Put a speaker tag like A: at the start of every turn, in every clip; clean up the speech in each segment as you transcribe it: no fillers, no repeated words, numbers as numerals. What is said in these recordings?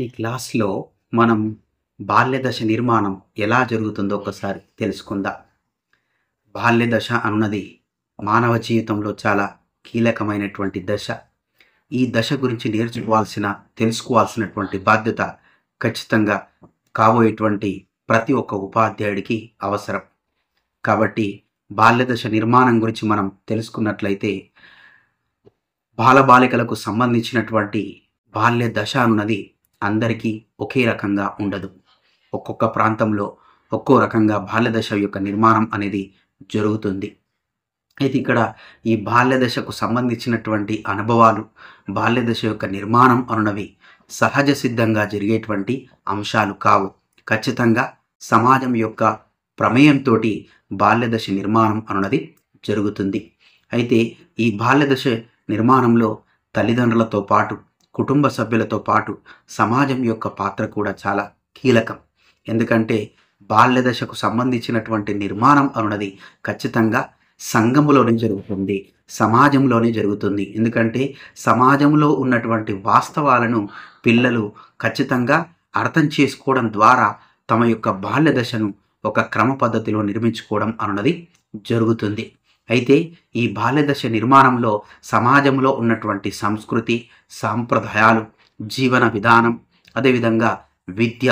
A: ఈ క్లాస్‌లో మనం బాల్యదశ నిర్మాణం ఎలా జరుగుతుందో ఒకసారి తెలుసుకుందాం. బాల్యదశ అన్నది మానవ జీవితంలో చాలా కీలకమైనటువంటి దశ. ఈ దశ గురించి తెలుసుకోవాల్సినటువంటి బాధ్యత ఖచ్చితంగా కాబోయేటువంటి ప్రతి ఒక్క ఉపాధ్యాయుడికి అవసరం. కాబట్టి బాల్యదశ నిర్మాణం గురించి మనం తెలుసుకున్నట్లయితే బాలబాలికలకు సంబంధించినటువంటి బాల్య దశ అన్నది అందరికీ ఒకే రకంగా ఉండదు. ఒక్కొక్క ప్రాంతంలో ఒక్కో రకంగా బాల్యదశ యొక్క నిర్మాణం అనేది జరుగుతుంది. అయితే ఇక్కడ ఈ బాల్యదశకు సంబంధించినటువంటి అనుభవాలు, బాల్యదశ యొక్క నిర్మాణం అన్నవి సహజ సిద్ధంగా జరిగేటువంటి అంశాలు కావు. ఖచ్చితంగా సమాజం యొక్క ప్రమేయంతో బాల్యదశ నిర్మాణం అన్నది జరుగుతుంది. అయితే ఈ బాల్యదశ నిర్మాణంలో తల్లిదండ్రులతో పాటు, కుటుంబ సభ్యులతో పాటు సమాజం యొక్క పాత్ర కూడా చాలా కీలకం. ఎందుకంటే బాల్యదశకు సంబంధించినటువంటి నిర్మాణం అన్నది ఖచ్చితంగా సంఘములోనే జరుగుతుంది, సమాజంలోనే జరుగుతుంది. ఎందుకంటే సమాజంలో ఉన్నటువంటి వాస్తవాలను పిల్లలు ఖచ్చితంగా అర్థం చేసుకోవడం ద్వారా తమ యొక్క బాల్యదశను ఒక క్రమ పద్ధతిలో నిర్మించుకోవడం అన్నది జరుగుతుంది. అయితే ఈ బాల్యదశ నిర్మాణంలో సమాజంలో ఉన్నటువంటి సంస్కృతి, సాంప్రదాయాలు, జీవన విధానం, అదేవిధంగా విద్య,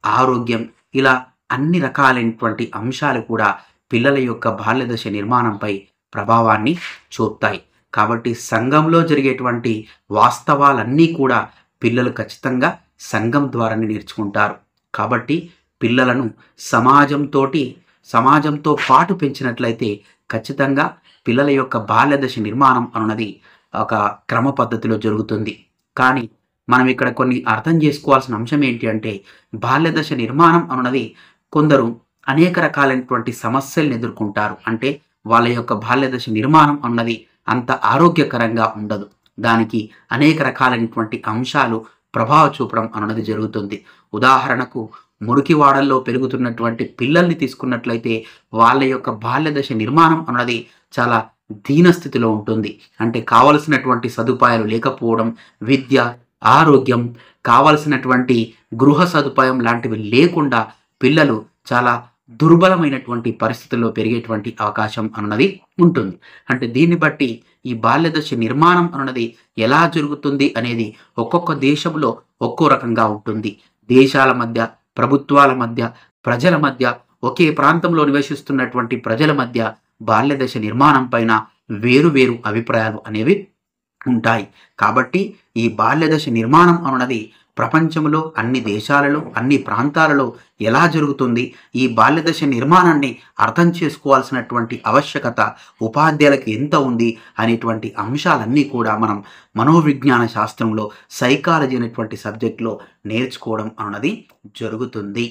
A: ఆరోగ్యం, ఇలా అన్ని రకాలైనటువంటి అంశాలు కూడా పిల్లల యొక్క బాల్యదశ నిర్మాణంపై ప్రభావాన్ని చూపుతాయి. కాబట్టి సంఘంలో జరిగేటువంటి వాస్తవాలన్నీ కూడా పిల్లలు ఖచ్చితంగా సంఘం ద్వారానే నేర్చుకుంటారు. కాబట్టి పిల్లలను సమాజంతో పాటు పెంచినట్లయితే ఖచ్చితంగా పిల్లల యొక్క బాల్యదశ నిర్మాణం అన్నది ఒక క్రమ పద్ధతిలో జరుగుతుంది. కానీ మనం ఇక్కడ కొన్ని అర్థం చేసుకోవాల్సిన అంశం ఏంటి అంటే, బాల్యదశ నిర్మాణం అన్నది కొందరు అనేక రకాలైనటువంటి సమస్యలను ఎదుర్కొంటారు. అంటే వాళ్ళ యొక్క బాల్యదశ నిర్మాణం అన్నది అంత ఆరోగ్యకరంగా ఉండదు. దానికి అనేక రకాలైనటువంటి అంశాలు ప్రభావం చూపడం అన్నది జరుగుతుంది. ఉదాహరణకు మురికివాడల్లో పెరుగుతున్నటువంటి పిల్లల్ని తీసుకున్నట్లయితే వాళ్ళ యొక్క బాల్యదశ నిర్మాణం అన్నది చాలా దీనస్థితిలో ఉంటుంది. అంటే కావలసినటువంటి సదుపాయాలు లేకపోవడం, విద్య, ఆరోగ్యం, కావలసినటువంటి గృహ సదుపాయం లాంటివి లేకుండా పిల్లలు చాలా దుర్బలమైనటువంటి పరిస్థితుల్లో పెరిగేటువంటి అవకాశం అన్నది ఉంటుంది. అంటే దీన్ని బట్టి ఈ బాల్యదశ నిర్మాణం అన్నది ఎలా జరుగుతుంది అనేది ఒక్కొక్క దేశంలో ఒక్కో రకంగా ఉంటుంది. దేశాల మధ్య, ప్రభుత్వాల మధ్య, ప్రజల మధ్య, ఒకే ప్రాంతంలో నివసిస్తున్నటువంటి ప్రజల మధ్య బాల్యదశ నిర్మాణం పైన వేరు వేరు అభిప్రాయాలు అనేవి ఉంటాయి. కాబట్టి ఈ బాల్యదశ నిర్మాణం అన్నది ప్రపంచంలో అన్ని దేశాలలో, అన్ని ప్రాంతాలలో ఎలా జరుగుతుంది, ఈ బాల్యదశ నిర్మాణాన్ని అర్థం చేసుకోవాల్సినటువంటి ఆవశ్యకత ఉపాధ్యాయులకు ఎంత ఉంది అనేటువంటి అంశాలన్నీ కూడా మనం మనోవిజ్ఞాన శాస్త్రంలో సైకాలజీ అనేటువంటి సబ్జెక్టులో నేర్చుకోవడం అన్నది జరుగుతుంది.